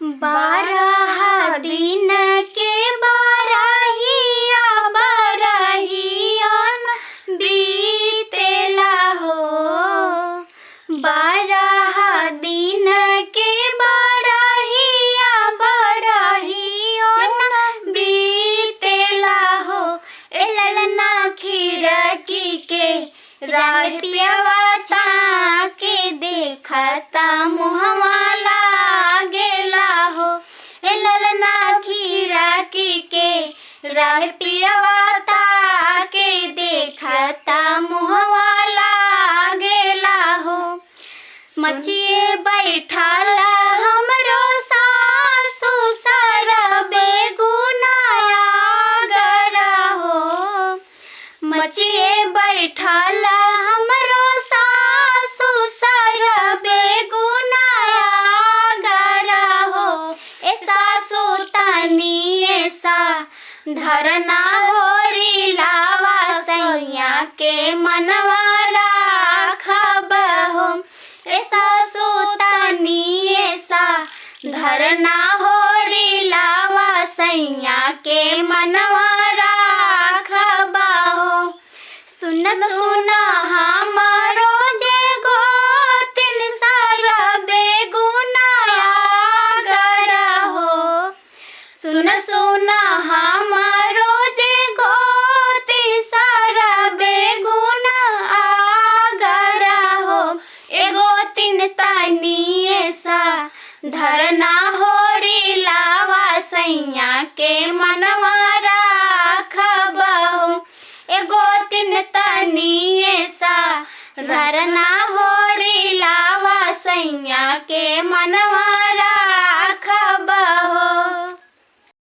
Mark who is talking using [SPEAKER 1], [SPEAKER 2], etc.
[SPEAKER 1] बारह दिन के बारहिया बारहियन बीतेला हो। बारह दिन के बारहिया बारहियन बीतेला हो। ए ललना खिड़की के राह पियवा झाँके देखता मुहवा लागेला हो। ए ललना खिड़की के राह पियवा ताके देखता मुहवा लागेला हो। मचिए बैठाला हमरो सासु सरबे गुनाया गरा हो। मचिए बैठाला हमरो सासु सरबे गुनाया गरा हो। ए सासु तनी ऐसा धरना होरी लावा सैया के मनवा राखब हो। ए सासु तनी ऐसा धरना होरी लावा सैया के मनवा राखब हो। सुन सुन हमारो जे गोतिन सरबे गुनाया गरा हो। सुन सुन हमारो जे गोतिन सरबे गुनाया गरा हो। ए गोतिन तनी ऐसा धरना होरी लावा सैया के मनवा राखब हो। ए गोतिन तनी ऐसा धरना होरी लावा सैया के मनवा